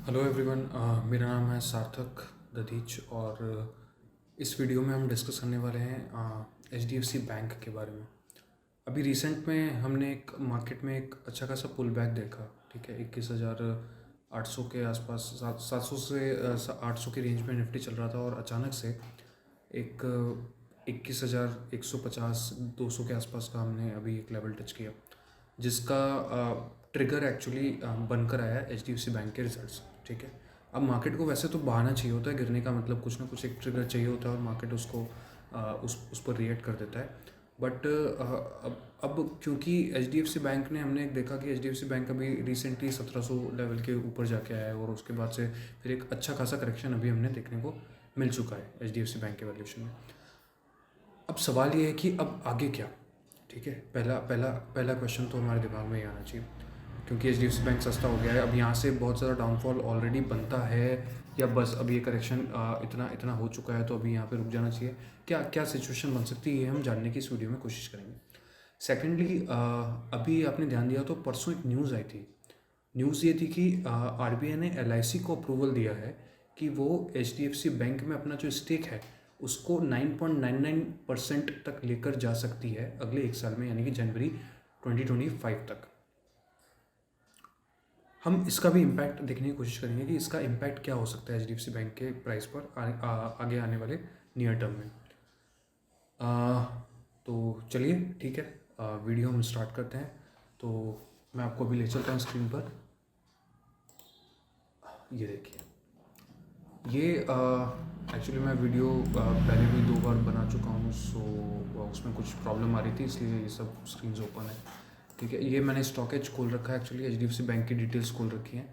Hello everyone. मेरा नाम है सार्थक दधीच और इस वीडियो में हम डिस्कस करने वाले हैं H D F C bank के बारे में। अभी रिसेंट में हमने एक मार्केट में एक अच्छा खासा पुल बैक देखा। ठीक है, 21,800 के आसपास, 700 से 800 की रेंज में निफ्टी चल रहा था और अचानक से एक 21,150 200 के आसपास का हमने अभी एक लेवल टच किया, जिसका ट्रिगर एक्चुअली बनकर आया H D F C bank के रिजल्ट्स। ठीक है, अब मार्केट को वैसे तो बहाना चाहिए होता है गिरने का, मतलब कुछ ना कुछ एक ट्रिगर चाहिए होता है और मार्केट उसको उस पर रिएक्ट कर देता है। बट अब क्योंकि H D F C bank ने, हमने देखा कि H D F C bank अभी रिसेंटली 1700 लेवल के ऊपर जाके आया है और उसके बाद से फिर एक अच्छा खासा करेक्शन अभी हमने देखने को मिल चुका है H D F C bank के वैल्यूएशन में। अब सवाल ये है कि अब आगे क्या। ठीक है, पहला पहला पहला क्वेश्चन तो हमारे दिमाग में ही आना चाहिए, क्योंकि H D F C bank सस्ता हो गया है, अब यहाँ से बहुत ज़्यादा डाउनफॉल ऑलरेडी बनता है या बस अब ये करेक्शन इतना इतना हो चुका है तो अभी यहाँ पे रुक जाना चाहिए। क्या क्या सिचुएशन बन सकती है, हम जानने की इस वीडियो में कोशिश करेंगे। सेकेंडली, अभी आपने ध्यान दिया तो परसों एक न्यूज़ आई थी। न्यूज़ ये थी कि आर बी आई ने एल आई सी को अप्रूवल दिया है कि वो H D F C bank में अपना जो स्टेक है उसको 9.99% तक लेकर जा सकती है अगले एक साल में, यानी कि जनवरी 2025 तक। हम इसका भी इम्पैक्ट देखने की कोशिश करेंगे कि इसका इम्पैक्ट क्या हो सकता है H D F C bank के प्राइस पर आगे आने वाले नियर टर्म में। तो चलिए ठीक है, वीडियो हम स्टार्ट करते हैं। तो मैं आपको अभी ले चलता हूँ स्क्रीन पर। ये देखिए, ये एक्चुअली मैं वीडियो पहले भी 2 बार बना चुका हूँ, सो उसमें कुछ प्रॉब्लम आ रही थी इसलिए ये सब स्क्रीन्स ओपन है। ठीक है, ये मैंने स्टॉकेज खोल रखा है, actually H D F C bank की डिटेल्स खोल रखी हैं।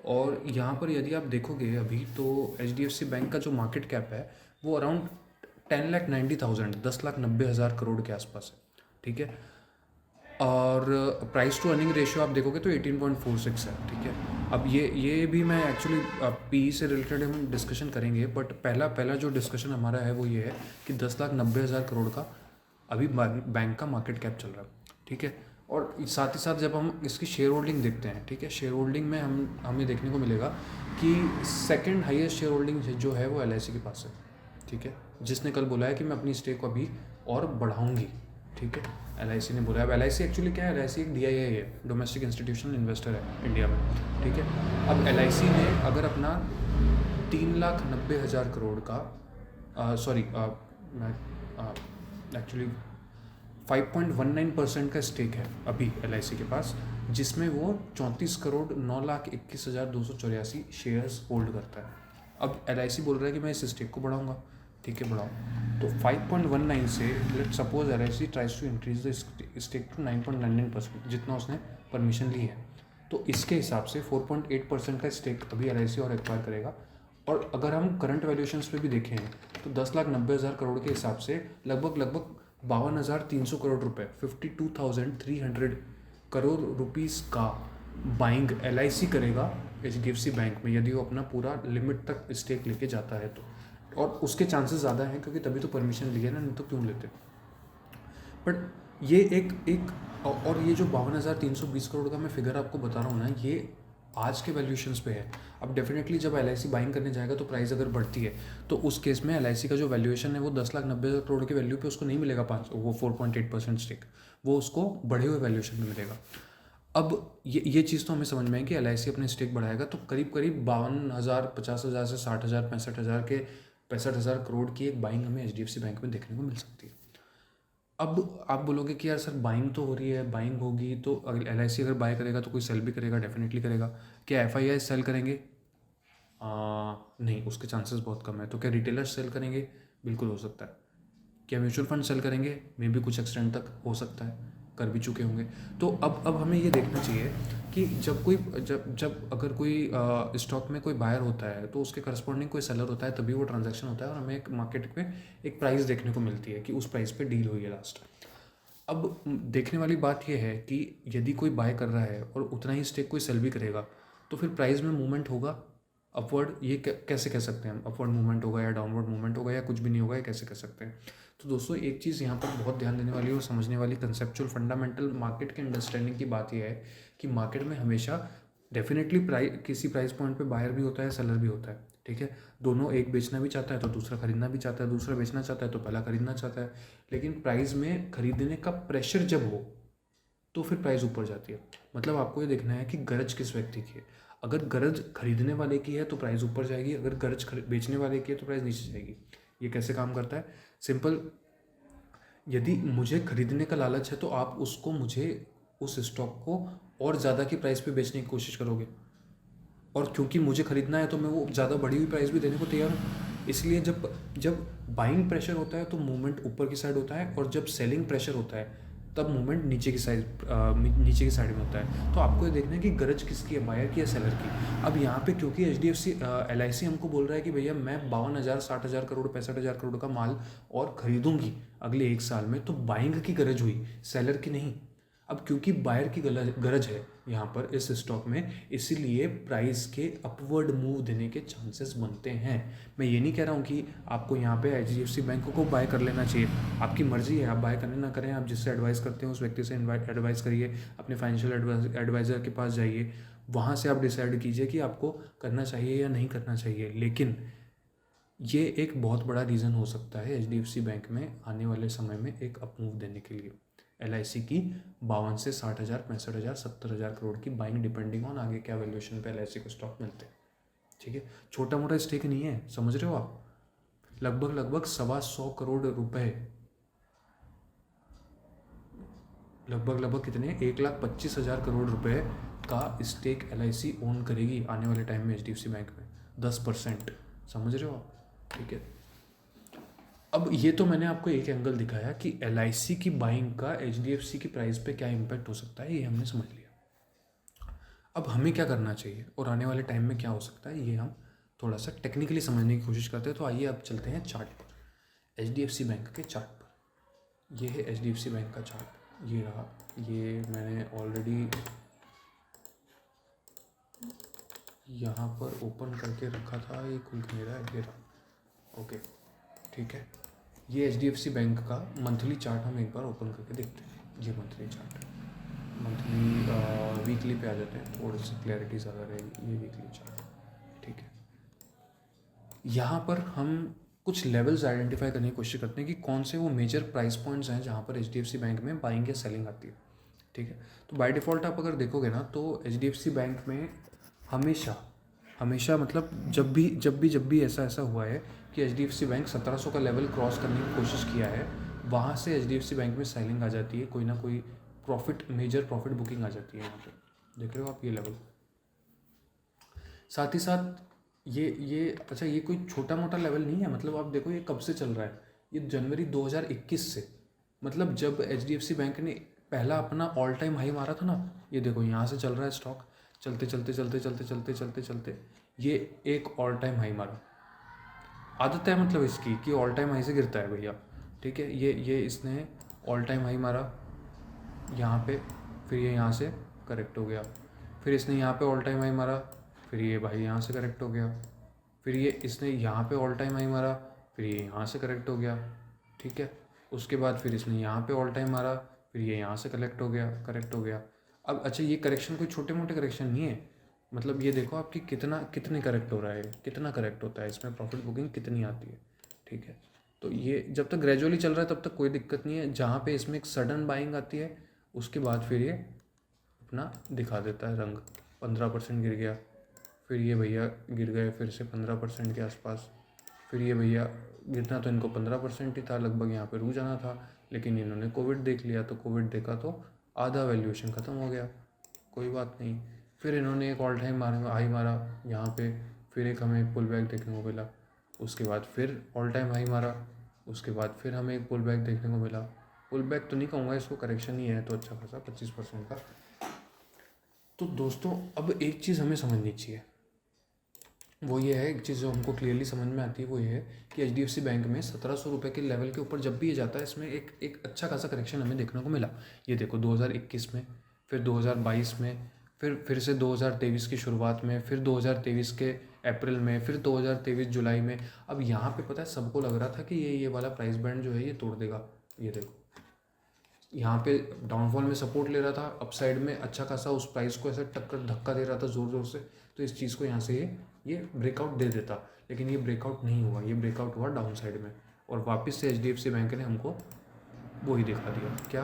और यहाँ पर यदि आप देखोगे अभी तो H D F C bank का जो मार्केट कैप है वो अराउंड 10,90,000 10,90,000 करोड़ के आसपास है। ठीक है, और प्राइस टू अर्निंग रेशियो आप देखोगे तो 18.46 है। ठीक है, अब ये भी मैं एक्चुअली पी से रिलेटेड हम डिस्कशन करेंगे, बट पहला पहला जो डिस्कशन हमारा है वो ये है कि 10,90,000 करोड़ का अभी बैंक का मार्केट कैप चल रहा है। ठीक है, और साथ ही साथ जब हम इसकी शेयर होल्डिंग देखते हैं, ठीक है, शेयर होल्डिंग में हमें देखने को मिलेगा कि सेकंड हाईएस्ट शेयर होल्डिंग जो है वो एल आई सी के पास है। ठीक है, जिसने कल बोला है कि मैं अपनी स्टेक को अभी और बढ़ाऊंगी। ठीक है, एल आई सी ने बोला है। अब एल आई सी एक्चुअली क्या है, एल आई सी एक डी आई आई है, डोमेस्टिक इंस्टीट्यूशनल इन्वेस्टर है इंडिया में। ठीक है, अब एल आई सी ने अगर अपना 3,90,000 करोड़ का सॉरी मैं एक्चुअली 5.19% का स्टेक है अभी एल आई सी के पास, जिसमें वो 34,09,21,284 शेयर्स होल्ड करता है। अब एल आई सी बोल रहा है कि मैं इस स्टेक को बढ़ाऊंगा। ठीक है, बढ़ाओ। तो 5.19 से let suppose L I C tries to increase the stake to 9.99%, जितना उसने परमिशन ली है, तो इसके हिसाब से 4.8% का स्टेक अभी एल आई सी और एक्वायर करेगा। और अगर हम करंट वैल्यूएशंस पे भी देखें तो 10,90,000 करोड़ के हिसाब से लगभग लगभग 52,300 करोड़ रुपए, 52,300 करोड़ रुपीस का बाइंग एल आई सी करेगा H D F C bank में, यदि वो अपना पूरा लिमिट तक स्टेक लेके जाता है तो। और उसके चांसेस ज़्यादा हैं क्योंकि तभी तो परमिशन लिया ना, नहीं तो क्यों लेते। बट ये एक और ये जो 52,320 करोड़ का मैं फिगर आपको बता रहा हूँ ना, ये आज के वैल्यूएशंस पे है। अब डेफिनेटली जब एल आई सी बाइंग करने जाएगा तो प्राइस अगर बढ़ती है तो उस केस में एल आई सी का जो वैल्यूएशन है वो 10,90,000 करोड़ के वैल्यू पे उसको नहीं मिलेगा 4.8% स्टेक, वो उसको बढ़े हुए वैल्यूएशन में मिलेगा। अब ये चीज़ तो हमें समझ में है कि एल आई सी अपने स्टेक बढ़ाएगा तो करीब करीब 52,000 50,000 से 60,000 65,000 के 65,000 करोड़ की एक बाइंग हमें H D F C bank में देखने को मिल सकती है। अब आप बोलोगे कि यार सर बाइंग तो हो रही है, बाइंग होगी तो एल आई सी अगर बाय करेगा तो कोई सेल भी करेगा, डेफिनेटली करेगा। क्या एफ आई आई सेल करेंगे? नहीं, उसके चांसेस बहुत कम है। तो क्या रिटेलर्स सेल करेंगे? बिल्कुल हो सकता है। क्या म्यूचुअल फंड सेल करेंगे? मे भी कुछ एक्सटेंट तक हो सकता है, कर भी चुके होंगे। तो अब हमें ये देखना चाहिए कि जब अगर कोई स्टॉक में कोई बायर होता है तो उसके करस्पॉन्डिंग कोई सेलर होता है, तभी वो ट्रांजैक्शन होता है और हमें एक मार्केट में एक प्राइस देखने को मिलती है कि उस प्राइस पे डील हुई है लास्ट। अब देखने वाली बात यह है कि यदि कोई बाय कर रहा है और उतना ही स्टेक कोई सेल भी करेगा तो फिर प्राइस में मूवमेंट होगा अपवर्ड। ये कैसे कह सकते हैं हम, अपवर्ड मूवमेंट होगा या डाउनवर्ड मूवमेंट होगा या कुछ भी नहीं होगा, ये कैसे कह सकते हैं। तो दोस्तों एक चीज़ यहाँ पर बहुत ध्यान देने वाली और समझने वाली कंसेप्चुअल फंडामेंटल मार्केट के अंडरस्टैंडिंग की बात यह है कि मार्केट में हमेशा डेफिनेटली किसी प्राइस पॉइंट पे बायर भी होता है, सेलर भी होता है, ठीक है। दोनों, एक बेचना भी चाहता है तो दूसरा खरीदना भी चाहता है, दूसरा बेचना चाहता है तो पहला खरीदना चाहता है। लेकिन प्राइस में खरीदने का प्रेशर जब हो तो फिर प्राइस ऊपर जाती है। मतलब आपको ये देखना है कि गरज किस व्यक्ति की है। अगर गरज खरीदने वाले की है तो प्राइस ऊपर जाएगी, अगर गरज बेचने वाले की है तो प्राइस नीचे जाएगी। ये कैसे काम करता है? सिंपल, यदि मुझे खरीदने का लालच है तो आप मुझे उस स्टॉक को और ज़्यादा की प्राइस पे बेचने की कोशिश करोगे, और क्योंकि मुझे खरीदना है तो मैं वो ज़्यादा बढ़ी हुई प्राइस भी देने को तैयार हूँ। इसलिए जब जब बाइंग प्रेशर होता है तो मूवमेंट ऊपर की साइड होता है, और जब सेलिंग प्रेशर होता है तब मूवमेंट नीचे की साइड में होता है। तो आपको ये देखना है कि गरज किसकी है, बायर की या सेलर की। अब यहाँ पे क्योंकि HDFC LIC हमको बोल रहा है कि भैया मैं 52,000 60,000 करोड़ 65,000 करोड़ का माल और खरीदूंगी अगले 1 साल में, तो बाइंग की गरज हुई, सेलर की नहीं। अब क्योंकि बायर की गरज है यहाँ पर इस स्टॉक में, इसीलिए प्राइस के अपवर्ड मूव देने के चांसेस बनते हैं। मैं ये नहीं कह रहा हूँ कि आपको यहाँ पे HDFC बैंक को बाय कर लेना चाहिए, आपकी मर्जी है, आप बाय करें ना करें। आप जिससे एडवाइस करते हैं उस व्यक्ति से एडवाइस करिए, अपने फाइनेंशियल एडवाइज़र के पास जाइए, वहाँ से आप डिसाइड कीजिए कि आपको करना चाहिए या नहीं करना चाहिए। लेकिन ये एक बहुत बड़ा रीज़न हो सकता है HDFC बैंक में आने वाले समय में एक अपमूव देने के लिए। LIC की 52 से 60,000 65,000 70,000 करोड़ की बाइंग, डिपेंडिंग ऑन आगे क्या वैल्यूएशन पे LIC को स्टॉक मिलते हैं, ठीक है। छोटा मोटा स्टेक नहीं है, समझ रहे हो आप। लगभग 125 करोड़ रुपए, लगभग कितने, 1,25,000 करोड़ रुपए का स्टेक LIC ओन करेगी आने वाले टाइम में HDFC बैंक में, 10%, समझ रहे हो आप, ठीक है। अब ये तो मैंने आपको एक एंगल दिखाया कि LIC की बाइंग का HDFC की प्राइस पे क्या इम्पैक्ट हो सकता है, ये हमने समझ लिया। अब हमें क्या करना चाहिए और आने वाले टाइम में क्या हो सकता है, ये हम थोड़ा सा टेक्निकली समझने की कोशिश करते हैं। तो आइए अब चलते हैं चार्ट पर, HDFC बैंक के चार्ट पर। ये है HDFC बैंक का चार्ट, ये रहा, ये मैंने ऑलरेडी यहाँ पर ओपन करके रखा था, ये खुल नहीं रहा है, ये रहा, ओके, ठीक है। ये HDFC बैंक का मंथली चार्ट हम एक बार ओपन करके देखते हैं। ये मंथली चार्ट है, मंथली वीकली पे आ जाते हैं, थोड़ी सी क्लैरिटी ज़्यादा रहेगी। ये वीकली चार्ट, ठीक है। यहाँ पर हम कुछ लेवल्स आइडेंटिफाई करने की कोशिश करते हैं कि कौन से वो मेजर प्राइस पॉइंट्स हैं जहाँ पर HDFC बैंक में बाइंग या सेलिंग आती है, ठीक है। तो बाय डिफ़ॉल्ट आप अगर देखोगे ना तो HDFC बैंक में हमेशा मतलब जब भी ऐसा हुआ है कि HDFC बैंक 1700 का लेवल क्रॉस करने की कोशिश किया है, वहाँ से HDFC बैंक में सेलिंग आ जाती है, कोई ना कोई मेजर प्रॉफिट बुकिंग आ जाती है। यहाँ पे देख रहे हो आप ये लेवल। साथ ही साथ ये अच्छा, ये कोई छोटा मोटा लेवल नहीं है। मतलब आप देखो ये कब से चल रहा है, ये जनवरी 2021 से, मतलब जब HDFC बैंक ने पहला अपना ऑल टाइम हाई मारा था ना, ये देखो यहाँ से चल रहा है स्टॉक, चलते ये एक ऑल टाइम हाई मारा। आदत है मतलब इसकी कि ऑल टाइम हाई से गिरता है भैया, ठीक है। ये इसने ऑल टाइम हाई मारा यहाँ पे, फिर ये यहाँ से करेक्ट हो गया, फिर इसने यहाँ पे ऑल टाइम हाई मारा, फिर ये भाई यहाँ से करेक्ट हो गया, फिर ये इसने यहाँ पे ऑल टाइम हाई मारा, फिर ये यहाँ से करेक्ट हो गया, ठीक है। उसके बाद फिर इसने यहाँ पे ऑल टाइम मारा, फिर ये यहाँ से करेक्ट हो गया। अब अच्छा, ये करेक्शन कोई छोटे मोटे करेक्शन नहीं है, मतलब ये देखो आपकी कितने करेक्ट हो रहा है, कितना करेक्ट होता है, इसमें प्रॉफिट बुकिंग कितनी आती है, ठीक है। तो ये जब तक ग्रेजुअली चल रहा है तब तक कोई दिक्कत नहीं है। जहाँ पे इसमें एक सडन बाइंग आती है उसके बाद फिर ये अपना दिखा देता है रंग, 15% गिर गया, फिर ये भैया गिर गए फिर से 15% के आसपास, फिर ये भैया गिरना तो इनको 15% ही था, लगभग यहाँ पे रुक जाना था, लेकिन इन्होंने कोविड देख लिया, तो कोविड देखा तो आधा वैल्यूएशन ख़त्म हो गया, कोई बात नहीं। फिर इन्होंने एक ऑल टाइम हाई मारा यहाँ पे, फिर एक हमें पुल बैक देखने को मिला, उसके बाद फिर ऑल टाइम हाई मारा, उसके बाद फिर हमें एक पुल बैक देखने को मिला। पुल बैक तो नहीं कहूँगा इसको, करेक्शन ही है तो अच्छा खासा 25% का। तो दोस्तों अब एक चीज़ हमें समझनी चाहिए, वो ये है, एक चीज़ जो हमको क्लियरली समझ में आती है वो ये है कि HDFC बैंक में 1700 रुपये के लेवल के ऊपर जब भी ये जाता है, इसमें एक अच्छा खासा करेक्शन हमें देखने को मिला। ये देखो 2021 में, फिर 2022 में, फिर से 2023 की शुरुआत में, फिर 2023 के अप्रैल में, फिर 2023 जुलाई में। अब यहाँ पे पता है सबको लग रहा था कि ये वाला प्राइस बैंड जो है ये तोड़ देगा। ये देखो यहाँ पे डाउनफॉल में सपोर्ट ले रहा था, अपसाइड में अच्छा खासा उस प्राइस को ऐसे टक्कर धक्का दे रहा था ज़ोर ज़ोर से, तो इस चीज़ को यहाँ से ये ब्रेकआउट दे देता, लेकिन ये ब्रेकआउट नहीं हुआ, ये ब्रेकआउट हुआ डाउन साइड में, और वापस से HDFC बैंक ने हमको वही दिखा दिया, क्या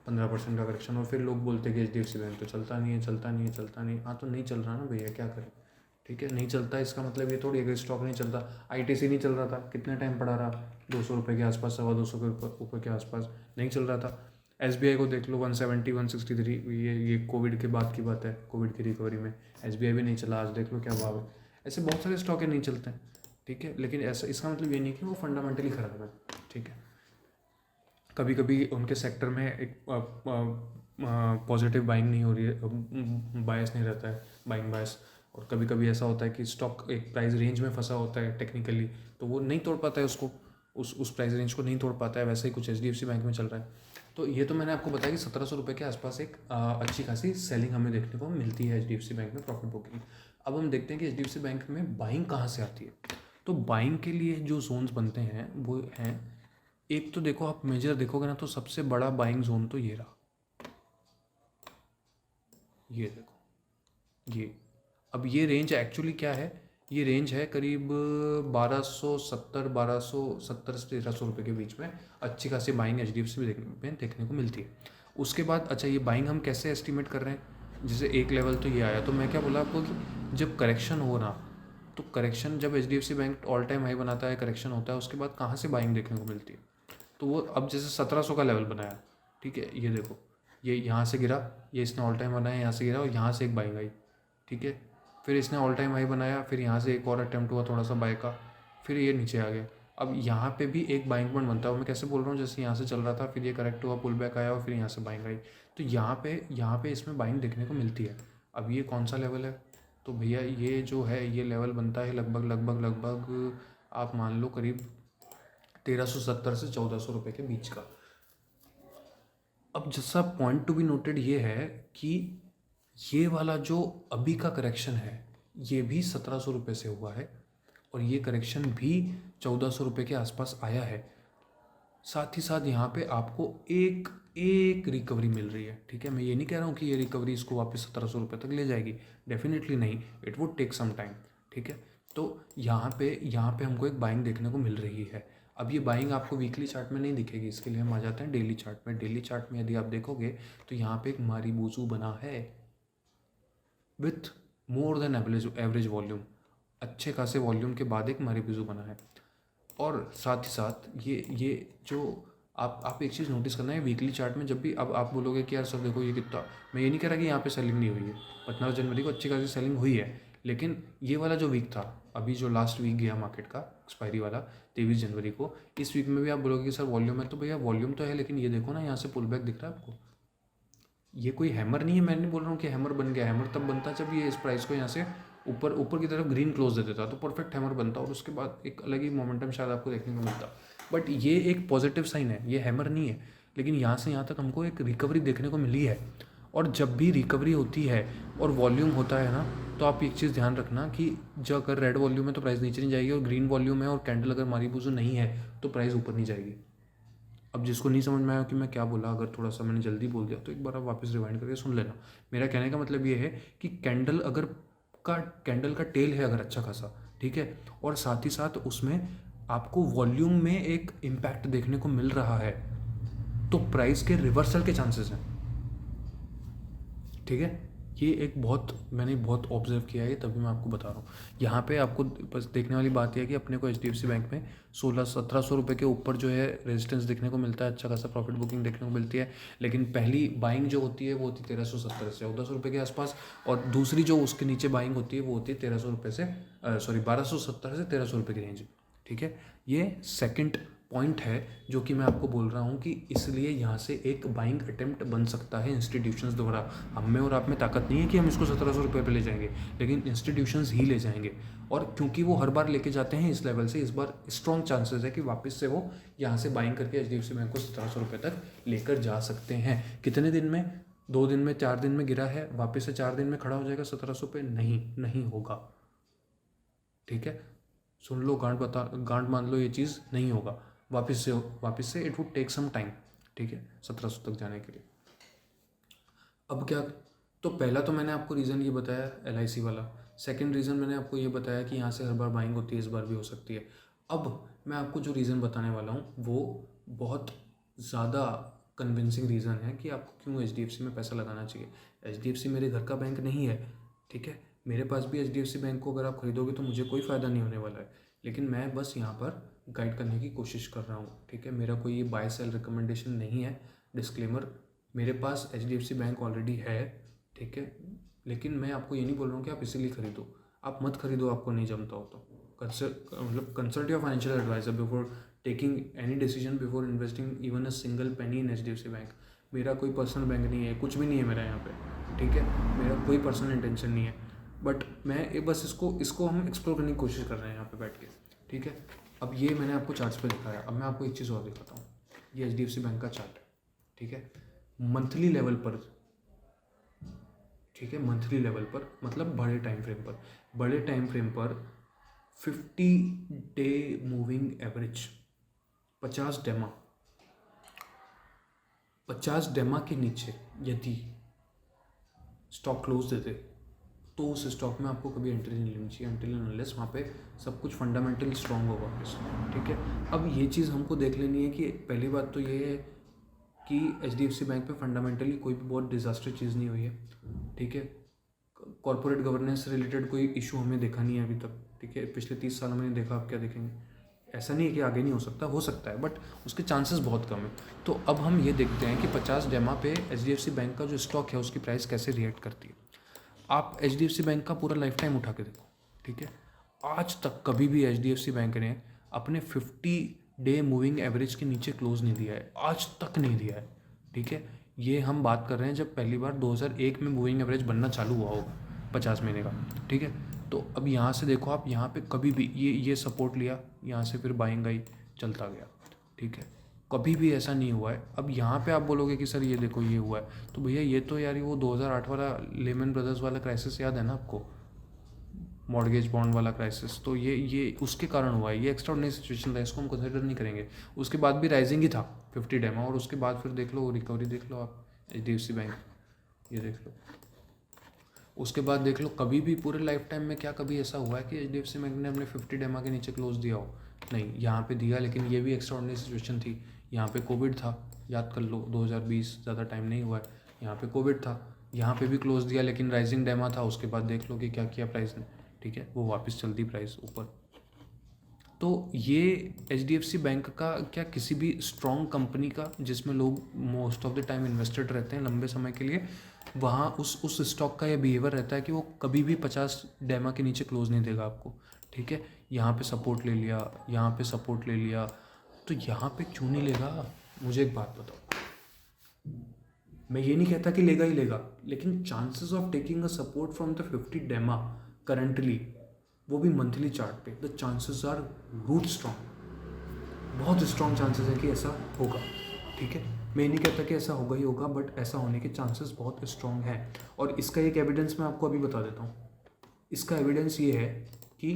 15% का करेक्शन। और फिर लोग बोलते कि HDFC बैंक तो चलता नहीं है, चलता नहीं है, चलता नहीं। हाँ, तो नहीं चल रहा ना भैया, क्या करें, ठीक है, नहीं चलता, इसका मतलब ये थोड़ी अगर स्टॉक नहीं चलता। ITC नहीं चल रहा था, कितने टाइम पड़ा रहा, 200 रुपये के आसपास, 250 के ऊपर के आसपास नहीं चल रहा था। SBI को देख लो 170 163, ये कोविड के बाद की बात है, कोविड की रिकवरी में SBI भी नहीं चला, आज देख लो क्या भाव है। ऐसे बहुत सारे स्टॉक नहीं चलते हैं, ठीक है, लेकिन ऐसा इसका मतलब ये नहीं कि वो फंडामेंटली ख़राब है, ठीक है। कभी कभी उनके सेक्टर में एक पॉजिटिव बाइंग नहीं हो रही है, बायस नहीं रहता है, बाइंग बायस, और कभी कभी ऐसा होता है कि स्टॉक एक प्राइस रेंज में फंसा होता है टेक्निकली, तो वो नहीं तोड़ पाता है उसको, उस प्राइस रेंज को नहीं तोड़ पाता है। वैसे ही कुछ HDFC बैंक में चल रहा है। तो ये तो मैंने आपको बताया कि 1700 रुपये के आसपास एक अच्छी खासी सेलिंग हमें देखने को मिलती है HDFC बैंक में, प्रॉफिट बुकिंग। अब हम देखते हैं कि HDFC बैंक में बाइंग कहाँ से आती है। तो बाइंग के लिए जो जोन्स बनते हैं वो हैं, एक तो देखो आप मेजर देखोगे ना, तो सबसे बड़ा बाइंग जोन तो ये रहा, ये देखो ये। अब ये रेंज एक्चुअली क्या है, ये रेंज है करीब 1270 से 1300 रुपये के बीच में अच्छी खासी बाइंग HDFC में देखने को मिलती है। उसके बाद अच्छा, ये बाइंग हम कैसे एस्टिमेट कर रहे हैं, जैसे एक लेवल तो ये आया, तो मैं क्या बोला आपको कि जब करेक्शन हो ना, तो करेक्शन जब HDFC bank all time high बनाता है, करेक्शन होता है, उसके बाद कहाँ से बाइंग देखने को मिलती है, तो वो अब जैसे 1700 का लेवल बनाया, ठीक है, ये देखो, ये यहाँ से गिरा, ये इसने ऑल टाइम बनाया, यहाँ से गिरा और यहाँ से एक बाइंग आई, ठीक है, फिर इसने ऑल टाइम हाई बनाया, फिर यहाँ से एक और अटैम्प्ट हुआ थोड़ा सा बाय का, फिर ये नीचे आ गया। अब यहाँ पे भी एक बाइंग पॉइंट बनता है, मैं कैसे बोल रहा हूँ, जैसे यहाँ से चल रहा था, फिर ये करेक्ट हुआ, पुल बैक आया और फिर यहाँ से बाइंग आई, तो यहाँ पे इसमें बाइंग देखने को मिलती है। अब ये कौन सा लेवल है, तो भैया ये जो है, ये लेवल बनता है लगभग आप मान लो करीब 1370 से 1400 रुपये के बीच का। अब जैसा पॉइंट टू बी नोटेड ये है कि ये वाला जो अभी का करेक्शन है, ये भी 1700 रुपये से हुआ है, और ये करेक्शन भी 1400 रुपये के आसपास आया है। साथ ही साथ यहाँ पे आपको एक एक रिकवरी मिल रही है, ठीक है, मैं ये नहीं कह रहा हूँ कि ये रिकवरी इसको वापस 1700 रुपये तक ले जाएगी, डेफिनेटली नहीं, it would take some time, ठीक है। तो यहाँ पे हमको एक बाइंग देखने को मिल रही है। अब ये बाइंग आपको वीकली चार्ट में नहीं दिखेगी, इसके लिए हम आ जाते हैं डेली चार्ट में। डेली चार्ट में यदि आप देखोगे तो यहाँ पे एक मारीबूजू बना है with more than average volume, अच्छे खासे वॉल्यूम के बाद एक मारीबूजू बना है। और साथ ही साथ ये जो आप एक चीज़ नोटिस करना है वीकली चार्ट में, जब भी अब आप बोलोगे कि यार सर देखो ये कितना, मैं ये नहीं कह रहा कि यहाँ पे सेलिंग नहीं हुई है, 15 जनवरी को अच्छी खासी सेलिंग हुई है, लेकिन ये वाला जो वीक था, अभी जो लास्ट वीक गया मार्केट का एक्सपायरी वाला 23 जनवरी को, इस वीक में भी आप बोलोगे कि सर वॉल्यूम है, तो भैया वॉल्यूम तो है, लेकिन ये देखो ना, यहाँ से पुल बैक दिख रहा है आपको, ये कोई हैमर नहीं है, मैं नहीं बोल रहा हूँ कि हैमर बन गया, हैमर तब बनता जब ये इस प्राइस को यहाँ से ऊपर ऊपर की तरफ ग्रीन क्लोज दे देता, तो परफेक्ट हैमर बनता, और उसके बाद एक अलग ही मोमेंटम शायद आपको देखने को मिलता। बट ये एक पॉजिटिव साइन है, ये हैमर नहीं है, लेकिन यहाँ से यहाँ तक हमको एक रिकवरी देखने को मिली है। और जब भी रिकवरी होती है और वॉल्यूम होता है ना, तो आप एक चीज़ ध्यान रखना कि जो अगर रेड वॉल्यूम है तो प्राइस नीचे नहीं जाएगी, और ग्रीन वॉल्यूम है और कैंडल अगर मारीबूजू नहीं है तो प्राइस ऊपर नहीं जाएगी। अब जिसको नहीं समझ में आया कि मैं क्या बोला, अगर थोड़ा सा मैंने जल्दी बोल दिया तो एक बार आप वापस रिवाइंड करके सुन लेना। मेरा कहने का मतलब ये है कि कैंडल का टेल है अगर अच्छा खासा, ठीक है, और साथ ही साथ उसमें आपको वॉल्यूम में एक इम्पैक्ट देखने को मिल रहा है, तो प्राइस के रिवर्सल के चांसेस हैं, ठीक है। ये एक मैंने बहुत ऑब्जर्व किया है, तभी मैं आपको बता रहा हूँ। यहाँ पे आपको बस देखने वाली बात यह है कि अपने को HDFC बैंक में 1600-1700 रुपये के ऊपर जो है रेजिस्टेंस देखने को मिलता है, अच्छा खासा प्रॉफिट बुकिंग देखने को मिलती है, लेकिन पहली बाइंग जो होती है वो होती है 1370 से 1400 रुपये के आसपास, और दूसरी जो उसके नीचे बाइंग होती है वो होती है 1300 रुपये से 1270 से 1300 रुपये की रेंज, ठीक है। ये सेकंड पॉइंट है जो कि मैं आपको बोल रहा हूँ कि इसलिए यहाँ से एक बाइंग अटेम्प्ट बन सकता है इंस्टीट्यूशंस द्वारा। हम में और आप में ताकत नहीं है कि हम इसको 1700 रुपये पे ले जाएंगे, लेकिन इंस्टीट्यूशंस ही ले जाएंगे, और क्योंकि वो हर बार लेके जाते हैं इस लेवल से, इस बार स्ट्रॉन्ग चांसेस है कि वापस से वो यहाँ से बाइंग करके HDFC बैंक को 1700 रुपये तक लेकर जा सकते हैं। कितने दिन में, 2 दिन में, 4 दिन में गिरा है, वापस से 4 दिन में खड़ा हो जाएगा 1700 पे? नहीं होगा, ठीक है, सुन लो, गांठ मान लो, ये चीज़ नहीं होगा वापस से it would take some time, ठीक है, 1700 तक जाने के लिए। अब क्या, तो पहला तो मैंने आपको रीज़न ये बताया LIC वाला। सेकंड रीज़न मैंने आपको ये बताया कि यहाँ से हर बार बाइंग होती है, इस बार भी हो सकती है। अब मैं आपको जो रीज़न बताने वाला हूँ वो बहुत ज़्यादा कन्विंसिंग रीज़न है कि आपको क्यों HDFC में पैसा लगाना चाहिए। HDFC मेरे घर का बैंक नहीं है, ठीक है, मेरे पास भी HDFC बैंक को अगर आप खरीदोगे तो मुझे कोई फ़ायदा नहीं होने वाला है, लेकिन मैं बस यहाँ पर गाइड करने की कोशिश कर रहा हूँ, ठीक है। मेरा कोई ये बाय सेल रिकमेंडेशन नहीं है, डिस्क्लेमर। मेरे पास HDFC बैंक ऑलरेडी है, ठीक है, लेकिन मैं आपको ये नहीं बोल रहा हूँ कि आप इसीलिए खरीदो। आप मत खरीदो, आपको नहीं जमता हो तो consult your financial advisor before taking any decision, before investing even a single penny in HDFC bank. मेरा कोई पर्सनल बैंक नहीं है, कुछ भी नहीं है मेरा यहाँ पे, ठीक है, मेरा कोई पर्सनल इंटेंशन नहीं है, बट मैं बस इसको हम एक्सप्लोर करने की कोशिश कर रहे हैं यहाँ पे बैठ के, ठीक है। अब ये मैंने आपको चार्ट्स पे दिखाया, अब मैं आपको एक चीज़ और दिखाता हूँ। ये HDFC बैंक का चार्ट है, ठीक है, मंथली लेवल पर, ठीक है, मंथली लेवल पर मतलब बड़े टाइम फ्रेम पर, 50 डे मूविंग एवरेज 50 डेमा के नीचे यदि स्टॉक क्लोज देते तो उस स्टॉक में आपको कभी एंट्री नहीं लेनी चाहिए अनटिल अनलेस वहाँ पे सब कुछ फंडामेंटल स्ट्रॉन्ग होगा वापस, ठीक है। अब ये चीज़ हमको देख लेनी है कि पहली बात तो ये है कि HDFC बैंक पे फंडामेंटली कोई भी बहुत डिजास्टर चीज़ नहीं हुई है, ठीक है। कॉर्पोरेट गवर्नेंस से रिलेटेड कोई इशू हमें देखा नहीं है अभी तक, ठीक है, पिछले 30 सालों में नहीं देखा, आप क्या देखेंगे। ऐसा नहीं है कि आगे नहीं हो सकता है, बट उसके चांसेस बहुत कम है। तो अब हम ये देखते हैं कि 50 डेमा पे HDFC बैंक का जो स्टॉक है उसकी प्राइस कैसे रिएक्ट करती है। आप HDFC बैंक का पूरा लाइफ टाइम उठा के देखो, ठीक है, आज तक कभी भी HDFC बैंक ने अपने 50 डे मूविंग एवरेज के नीचे क्लोज नहीं दिया है, आज तक नहीं दिया है, ठीक है। ये हम बात कर रहे हैं जब पहली बार 2001 में मूविंग एवरेज बनना चालू हुआ होगा 50 महीने का, ठीक है। तो अब यहाँ से देखो आप, यहाँ पे कभी भी ये सपोर्ट लिया, यहाँ से फिर बाइंग आई, चलता गया, ठीक है, कभी भी ऐसा नहीं हुआ है। अब यहाँ पे आप बोलोगे कि सर ये देखो ये हुआ है, तो भैया ये तो यार वो 2008 वाला लेमन ब्रदर्स वाला क्राइसिस याद है ना आपको, मॉर्गेज बॉन्ड वाला क्राइसिस, तो ये उसके कारण हुआ है, ये एक्स्ट्राऑर्डिनरी सिचुएशन था, इसको हम कंसिडर नहीं करेंगे। उसके बाद भी राइजिंग ही था 50 डेमा, और उसके बाद फिर देख लो रिकवरी, देख लो आप HDFC बैंक, ये देख लो, उसके बाद देख लो कभी भी पूरे लाइफ टाइम में क्या कभी ऐसा हुआ है कि HDFC बैंक ने अपने 50 डेमा के नीचे क्लोज दिया हो? नहीं, यहाँ पे दिया, लेकिन ये भी एक्स्ट्राऑर्डिनरी सिचुएशन थी। यहाँ पे कोविड था, याद कर लो 2020, ज़्यादा टाइम नहीं हुआ है, यहाँ पे कोविड था, यहाँ पे भी क्लोज दिया, लेकिन राइजिंग डेमा था। उसके बाद देख लो कि क्या किया प्राइस ने, ठीक है, वो वापस चलती प्राइस ऊपर। तो ये HDFC बैंक का क्या, किसी भी स्ट्रॉन्ग कंपनी का जिसमें लोग most of the time invested रहते हैं लंबे समय के लिए, वहाँ उस स्टॉक का ये बिहेवियर रहता है कि वो कभी भी 50 डेमा के नीचे क्लोज नहीं देगा आपको, ठीक है। यहाँ पे सपोर्ट ले लिया, यहाँ पे सपोर्ट ले लिया, तो यहाँ पे क्यों नहीं लेगा? मुझे एक बात बताओ, मैं ये नहीं कहता कि लेगा ही लेगा, लेकिन chances of taking a support from the 50 DEMA currently, वो भी मंथली चार्ट पे, the chances are root strong, बहुत स्ट्रॉन्ग चांसेस है कि ऐसा होगा, ठीक है। मैं नहीं कहता कि ऐसा होगा ही होगा, बट ऐसा होने के चांसेस बहुत स्ट्रॉन्ग हैं। और इसका एक एविडेंस मैं आपको अभी बता देता हूँ। इसका एविडेंस ये है कि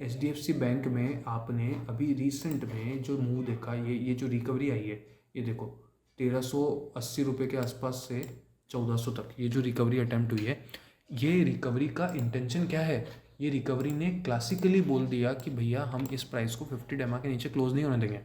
HDFC बैंक में आपने अभी रिसेंट में जो मूव देखा, ये जो रिकवरी आई है, ये देखो 1380 रुपये के आसपास से 1400 तक, ये जो रिकवरी अटैम्प्ट हुई है, ये रिकवरी का इंटेंशन क्या है? ये रिकवरी ने क्लासिकली बोल दिया कि भैया हम इस प्राइस को 50 डेमा के नीचे क्लोज नहीं होने देंगे।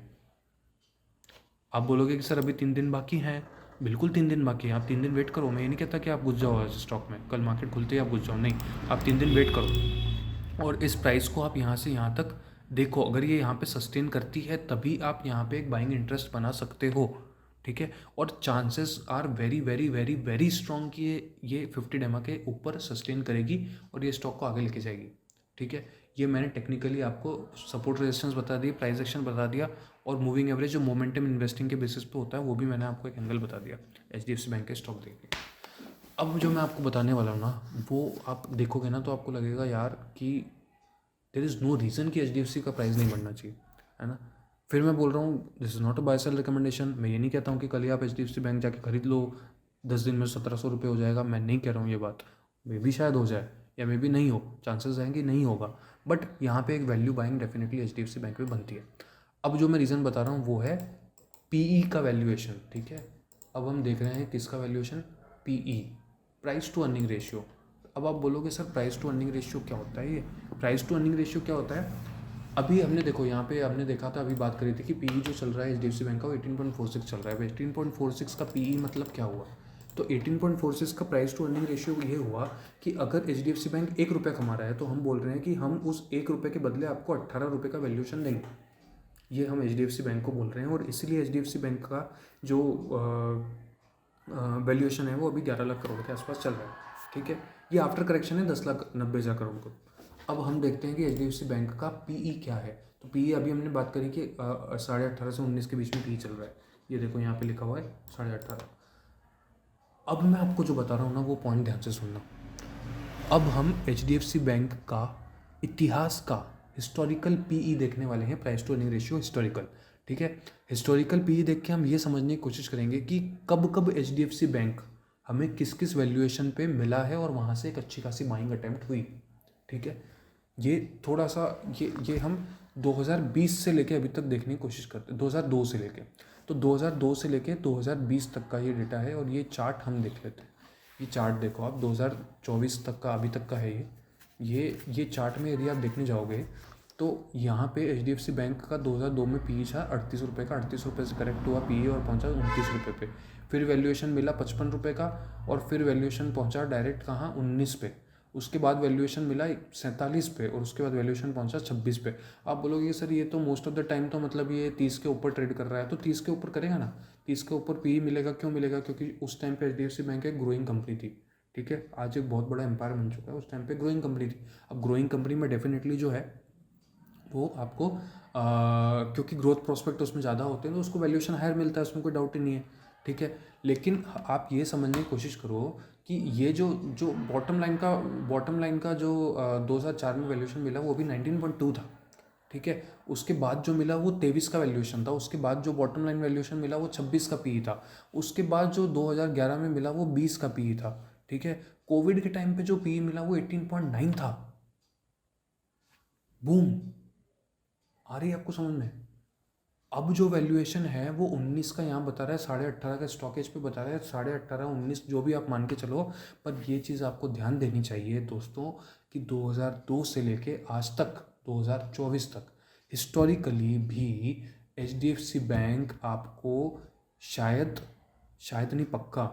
आप बोलोगे कि सर अभी 3 दिन बाकी हैं, बिल्कुल 3 दिन बाकी हैं, आप 3 दिन वेट करो। मैं ये नहीं कहता कि आप घुस जाओ आज स्टॉक में, कल मार्केट खुलते ही आप घुस जाओ, नहीं, आप 3 दिन वेट करो और इस प्राइस को आप यहाँ से यहाँ तक देखो। अगर ये यहाँ पे सस्टेन करती है तभी आप यहाँ पे एक बाइंग इंटरेस्ट बना सकते हो, ठीक है। और chances are very very very very strong कि ये 50 डेमा के ऊपर सस्टेन करेगी और ये स्टॉक को आगे लेके जाएगी, ठीक है। ये मैंने टेक्निकली आपको सपोर्ट रेजिस्टेंस बता दिया, प्राइस एक्शन बता दिया, और मूविंग एवरेज जो मोमेंटम इन्वेस्टिंग के बेसिस पे होता है वो भी मैंने आपको एक एंगल बता दिया HDFC बैंक के स्टॉक देख के। अब जो मैं आपको बताने वाला हूँ ना, वो आप देखोगे ना तो आपको लगेगा यार कि देयर इज़ नो रीज़न कि HDFC का प्राइस नहीं बढ़ना चाहिए, है ना। फिर मैं बोल रहा हूँ this is not a buy sell recommendation. मैं ये नहीं कहता हूँ कि कल ही आप HDFC बैंक जाके खरीद लो, 10 दिन में 1700 रुपये हो जाएगा, मैं नहीं कह रहा हूँ ये बात। मे भी शायद हो जाए या मे भी नहीं हो, चांसेस हैं कि नहीं होगा, बट यहाँ पे एक value buying definitely HDFC bank में बनती है। अब जो मैं रीज़न बता रहा हूँ वो है PE का वैल्यूएशन, ठीक है। अब हम देख रहे हैं किसका valuation, PE, price to earning ratio. अब आप बोलोगे sir price to earning ratio क्या होता है, ये प्राइस टू अर्निंग रेशियो क्या होता है। अभी हमने देखो यहाँ पे हमने देखा था, अभी बात करी थी कि पीई जो चल रहा है HDFC बैंक का वो 18.46 चल रहा है। 18.46 का पीई मतलब क्या हुआ, तो 18.46 का प्राइस टू अर्निंग रेशियो ये हुआ कि अगर HDFC बैंक 1 रुपया कमा रहा है तो हम बोल रहे हैं कि हम उस 1 रुपये के बदले आपको 18 रुपये का वैल्यूएशन देंगे। ये हम HDFC बैंक को बोल रहे हैं, और इसीलिए HDFC बैंक का जो वैल्यूएशन है वो अभी 11 लाख करोड़ के आसपास चल रहा है। ठीक है, ये आफ्टर करेक्शन है 10,90,000 करोड़ को। अब हम देखते हैं कि HDFC बैंक का पीई क्या है। तो पीई अभी हमने बात करी कि 18.5 से 19 के बीच में पीई चल रहा है। ये देखो यहाँ पे लिखा हुआ है 18.5। अब मैं आपको जो बता रहा हूँ ना वो पॉइंट ध्यान से सुनना। अब हम HDFC बैंक का इतिहास का हिस्टोरिकल पीई देखने वाले हैं, price to earning ratio historical. ठीक है, हिस्टोरिकल पीई देख के हम ये समझने की कोशिश करेंगे कि कब कब HDFC बैंक हमें किस किस वैल्यूएशन पे मिला है और वहाँ से एक अच्छी खासी बाइंग अटेम्प्ट हुई। ठीक है, ये थोड़ा सा ये हम 2020 से लेके अभी तक देखने की कोशिश करते हैं, 2002 से लेके। तो 2002 से लेके 2020 तक का ये डेटा है, और ये चार्ट हम देख लेते हैं। ये चार्ट देखो आप, 2024 तक का अभी तक का है ये चार्ट में यदि आप देखने जाओगे तो यहाँ पे HDFC बैंक का 2002 में पी था 38 रुपये का, 38 रुपये से करेक्ट हुआ पी और पहुँचा 29 रुपये पे। फिर वैल्यूएशन मिला 55 रुपये का, और फिर वैल्यूएशन पहुँचा डायरेक्ट कहाँ 19 पे। उसके बाद वैल्यूएशन मिला 47 पे, और उसके बाद वैल्यूएशन पहुंचा 26 पे। आप बोलोगे सर ये तो मोस्ट ऑफ द टाइम तो मतलब ये 30 के ऊपर ट्रेड कर रहा है, तो 30 के ऊपर करेगा ना, 30 के ऊपर पी मिलेगा। क्यों मिलेगा, क्योंकि उस टाइम पे HDFC बैंक एक ग्रोइंग कंपनी थी। ठीक है, आज एक बहुत बड़ा एम्पायर बन चुका है, उस टाइम पे ग्रोइंग कंपनी थी। अब ग्रोइंग कंपनी में डेफिनेटली जो है वो आपको क्योंकि ग्रोथ प्रोस्पेक्ट उसमें ज़्यादा होते हैं तो उसको वैल्यूएशन हायर मिलता है, उसमें कोई डाउट ही नहीं है। ठीक है, लेकिन आप ये समझने की कोशिश करो कि ये जो जो बॉटम लाइन का जो 2004 में वैल्यूएशन मिला वो भी 19.2 था। ठीक है, उसके बाद जो मिला वो 23 का वैल्यूएशन था। उसके बाद जो बॉटम लाइन वैल्यूएशन मिला वो 26 का पीई था। उसके बाद जो 2011 में मिला वो 20 का पीई था। ठीक है, कोविड के टाइम पे जो पीई मिला वो 18.9 था। बूम, आ रही है आपको समझ में। अब जो वैल्यूएशन है वो 19 का यहाँ बता रहा है, 18.5 का स्टॉकेज पे बता रहा है, 18.5 19 जो भी आप मान के चलो। पर ये चीज़ आपको ध्यान देनी चाहिए दोस्तों कि 2002 से लेके आज तक 2024 तक हिस्टोरिकली भी HDFC बैंक आपको शायद नहीं पक्का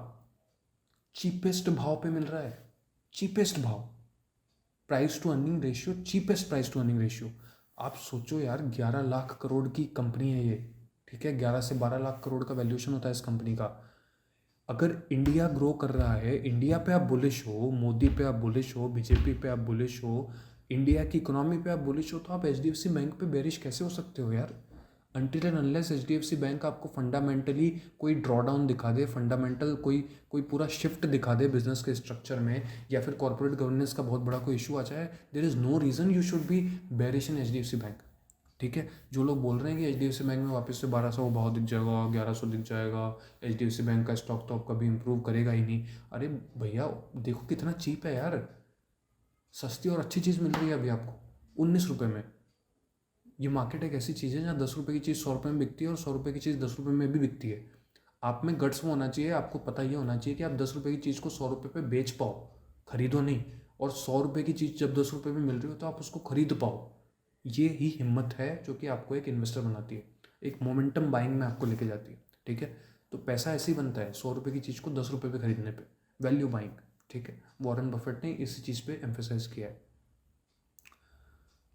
चीपेस्ट भाव पे मिल रहा है। चीपेस्ट भाव, price to earning ratio, cheapest price to earning ratio. आप सोचो यार, 11 लाख करोड़ की कंपनी है ये। ठीक है, 11 से 12 लाख करोड़ का वैल्यूएशन होता है इस कंपनी का। अगर इंडिया ग्रो कर रहा है, इंडिया पे आप बुलिश हो, मोदी पे आप बुलिश हो, बीजेपी पे आप बुलिश हो, इंडिया की इकोनॉमी पे आप बुलिश हो, तो आप HDFC बैंक पे बेरिश कैसे हो सकते हो यार। Until and unless HDFC bank आपको फंडामेंटली कोई ड्रॉडाउन दिखा दे, फंडामेंटल कोई पूरा शिफ्ट दिखा दे बिजनेस के स्ट्रक्चर में, या फिर कॉर्पोरेट गवर्नेंस का बहुत बड़ा कोई इशू आ जाए, there is no reason you should be bearish in HDFC bank. ठीक है, जो लोग बोल रहे हैं कि HDFC बैंक में वापस से 1200 भाव दिख जाएगा, 1100 दिख जाएगा, HDFC बैंक का स्टॉक तो अब कभी इंप्रूव करेगा ही नहीं। अरे भैया देखो कितना चीप है यार, सस्ती और अच्छी चीज़ मिल रही है अभी आपको 19 रुपये में। ये मार्केट एक ऐसी चीज़ है जहाँ 10 रुपये की चीज़ 100 रुपये में बिकती है, और 100 रुपये की चीज़ 10 रुपये में भी बिकती है। आप में गट्स वो होना चाहिए, आपको पता ये होना चाहिए कि आप 10 रुपये की चीज़ को 100 रुपये पे बेच पाओ, खरीदो नहीं। और 100 रुपये की चीज़ जब 10 रुपये में मिल रही हो तो आप उसको खरीद पाओ। ये ही हिम्मत है जो कि आपको एक इन्वेस्टर बनाती है, एक मोमेंटम बाइंग में आपको लेके जाती है। ठीक है, तो पैसा ऐसे ही बनता है 100 रुपये की चीज़ को 10 रुपये पे खरीदने पे, वैल्यू बाइंग। ठीक है, वॉरेन बफेट ने इसी चीज़ पे एम्फेसाइज किया है।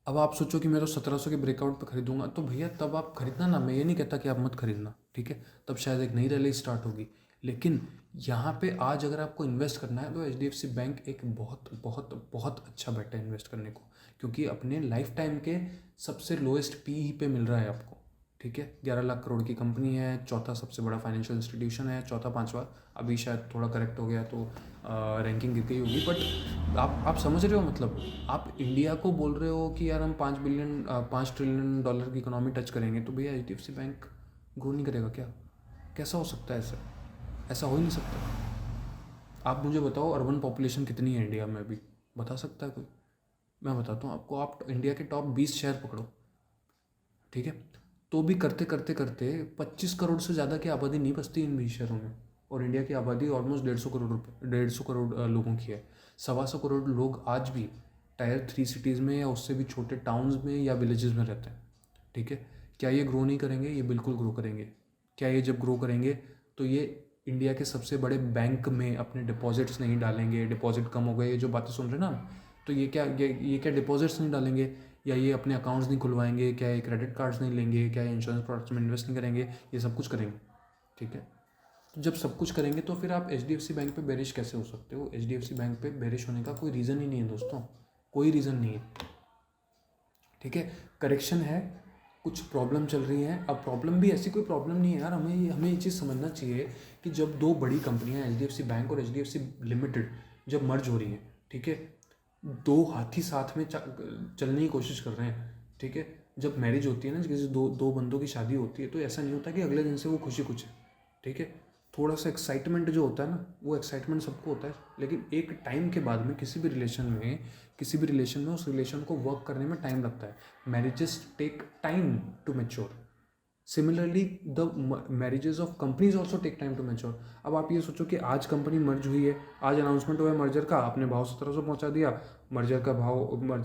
अब आप सोचो कि मैं तो 1700 के ब्रेकआउट पे खरीदूंगा, तो भैया तब आप खरीदना ना, मैं ये नहीं कहता कि आप मत खरीदना। ठीक है, तब शायद एक नई रैली स्टार्ट होगी। लेकिन यहाँ पे आज अगर आपको इन्वेस्ट करना है तो HDFC बैंक एक बहुत बहुत बहुत अच्छा बेट है इन्वेस्ट करने को, क्योंकि अपने लाइफ टाइम के सबसे लोएस्ट पीई पे मिल रहा है आपको। ठीक है, 11 लाख करोड़ की कंपनी है, चौथा सबसे बड़ा फाइनेंशियल इंस्टीट्यूशन है, चौथा पांचवा, अभी शायद थोड़ा करेक्ट हो गया तो रैंकिंग गिर गई होगी। बट आप समझ रहे हो, मतलब आप इंडिया को बोल रहे हो कि यार हम 5 ट्रिलियन डॉलर की इकोनॉमी टच करेंगे, तो भैया HDFC बैंक ग्रो नहीं करेगा क्या? कैसा हो सकता है ऐसा? ऐसा हो ही नहीं सकता। आप मुझे बताओ अर्बन पॉपुलेशन कितनी है इंडिया में अभी, बता सकता है कोई? मैं बताता हूँ आपको, आप इंडिया के टॉप 20 शहर पकड़ो। ठीक है, तो भी करते करते करते 25 करोड़ से ज़्यादा की आबादी नहीं बसती इन 20 शहरों में। और इंडिया की आबादी ऑलमोस्ट 150 करोड़ लोगों की है। 125 करोड़ लोग आज भी टायर 3 सिटीज़ में या उससे भी छोटे टाउन्स में या विलेजेस में रहते हैं। ठीक है, क्या ये ग्रो नहीं करेंगे? ये बिल्कुल ग्रो करेंगे। क्या ये जब ग्रो करेंगे तो ये इंडिया के सबसे बड़े बैंक में अपने डिपॉजिट्स नहीं डालेंगे? डिपॉजिट कम हो गए, ये जो बातें सुन रहे हैं ना, तो ये क्या डिपॉजिट्स नहीं डालेंगे, या ये अपने अकाउंट्स नहीं खुलवाएंगे, क्या ये क्रेडिट कार्ड्स नहीं लेंगे, क्या ये इंश्योरेंस प्रोडक्ट्स में इन्वेस्ट नहीं करेंगे? ये सब कुछ करेंगे। ठीक है, तो जब सब कुछ करेंगे तो फिर आप HDFC बैंक पे बेरिश कैसे हो सकते हो? HDFC बैंक पे बेरिश होने का कोई रीज़न ही नहीं है दोस्तों, कोई रीज़न नहीं है। ठीक है, करेक्शन है, कुछ प्रॉब्लम चल रही है। अब प्रॉब्लम भी ऐसी कोई प्रॉब्लम नहीं है यार, हमें ये चीज़ समझना चाहिए कि जब दो बड़ी कंपनियां HDFC बैंक और HDFC लिमिटेड जब मर्ज हो रही हैं, ठीक है, दो हाथी साथ में चलने की कोशिश कर रहे हैं। ठीक है, जब मैरिज होती है ना, किसी दो बंदों की शादी होती है, तो ऐसा नहीं होता कि अगले दिन से वो खुशी खुश है। ठीक है, थोड़ा सा एक्साइटमेंट जो होता है ना, वो एक्साइटमेंट सबको होता है, लेकिन एक टाइम के बाद में किसी भी रिलेशन में उस रिलेशन को वर्क करने में टाइम लगता है। Marriages take time to mature. Similarly the marriages of companies also take time to mature. अब आप ये सोचो कि आज कंपनी मर्ज हुई है, आज अनाउंसमेंट हुआ है मर्जर का, आपने भाव 1700 पहुंचा दिया, मर्जर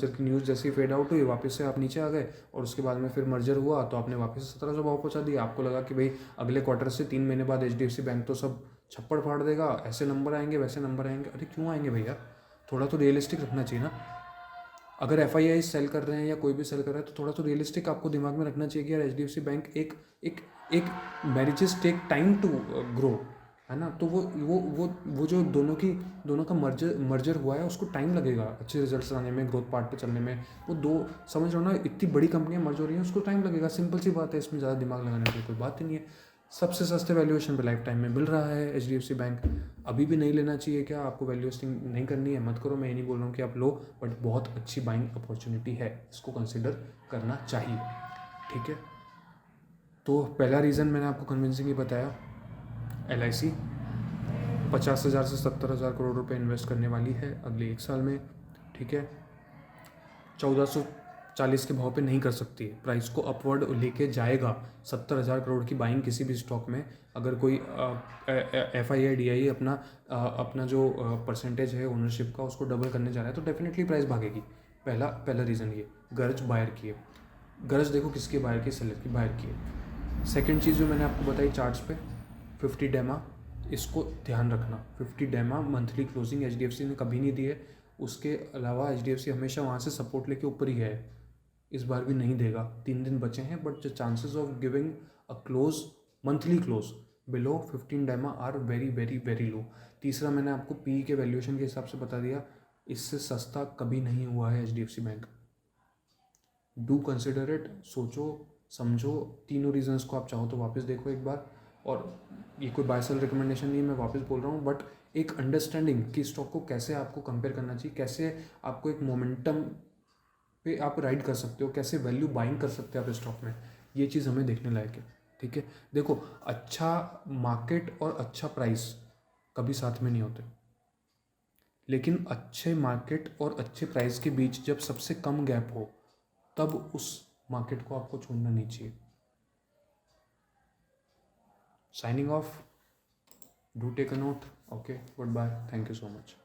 की न्यूज़ जैसे ही फेड आउट हुई वापस से आप नीचे आ गए, और उसके बाद में फिर मर्जर हुआ तो आपने वापस से 1700 भाव पहुंचा दिया। आपको लगा कि भाई अगले क्वार्टर से 3 महीने बाद HDFC बैंक तो सब छप्पड़ फाड़ देगा, ऐसे नंबर आएंगे वैसे नंबर आएंगे। अरे क्यों आएंगे भैया, थोड़ा तो रियलिस्टिक रखना चाहिए ना। अगर FII सेल कर रहे हैं या कोई भी सेल कर रहा है तो थोड़ा तो रियलिस्टिक आपको दिमाग में रखना चाहिए कि यार HDFC बैंक एक एक एक marriages take time to grow, है ना। तो वो जो दोनों का मर्जर हुआ है, उसको टाइम लगेगा अच्छे रिजल्ट्स आने में, ग्रोथ पार्ट पे चलने में। वो दो, समझ रहे हो ना, इतनी बड़ी कंपनियां मर्ज हो रही हैं, उसको टाइम लगेगा। सिंपल सी बात है, इसमें ज़्यादा दिमाग लगाने की कोई बात ही नहीं है। सबसे सस्ते वैल्यूएशन पे लाइफ टाइम में मिल रहा है HDFC बैंक। अभी भी नहीं लेना चाहिए क्या? आपको वैल्यूएशन नहीं करनी है, मत करो। मैं ये नहीं बोल रहा हूँ कि आप लो, बट बहुत अच्छी बाइंग अपॉर्चुनिटी है, इसको कंसिडर करना चाहिए। ठीक है, तो पहला रीज़न मैंने आपको कन्विंसिंगली बताया, LIC 50,000 से 70,000 करोड़ रुपए इन्वेस्ट करने वाली है अगले 1 साल में। ठीक है, 1440 के भाव पे नहीं कर सकती है, प्राइस को अपवर्ड लेके जाएगा। 70,000 करोड़ की बाइंग किसी भी स्टॉक में, अगर कोई FII DII अपना जो परसेंटेज है ओनरशिप का उसको डबल करने जा रहा है तो डेफिनेटली प्राइस भागेगी। पहला रीज़न ये, गरज बायर की है। गरज देखो किसकी बायर की, सेलर की बायर की है। सेकेंड चीज़ जो मैंने आपको बताई चार्ट्स पे, 50 डेमा, इसको ध्यान रखना। 50 डेमा मंथली क्लोजिंग HDFC ने कभी नहीं दी है। उसके अलावा HDFC हमेशा वहाँ से सपोर्ट लेके ऊपर ही है, इस बार भी नहीं देगा। 3 दिन बचे हैं, but the chances of giving a close monthly close below 15 DEMA are very very very low. तीसरा, मैंने आपको PE के वैल्यूएशन के हिसाब से बता दिया, इससे सस्ता कभी नहीं हुआ है HDFC bank. Do consider it, सोचो समझो। तीनों रीजंस को आप चाहो तो वापस देखो एक बार। और ये कोई बाय सेल रिकमेंडेशन नहीं है, मैं वापस बोल रहा हूँ, बट एक अंडरस्टैंडिंग कि स्टॉक को कैसे आपको कंपेयर करना चाहिए, कैसे आपको एक मोमेंटम पे आप राइड कर सकते हो, कैसे वैल्यू बाइंग कर सकते हो आप स्टॉक में, ये चीज़ हमें देखने लायक है। ठीक है, देखो, अच्छा मार्केट और अच्छा प्राइस कभी साथ में नहीं होते, लेकिन अच्छे मार्केट और अच्छे प्राइस के बीच जब सबसे कम गैप हो, तब उस मार्केट को आपको छोड़ना नहीं चाहिए। Signing off, do take a note. Okay, good bye, thank you so much.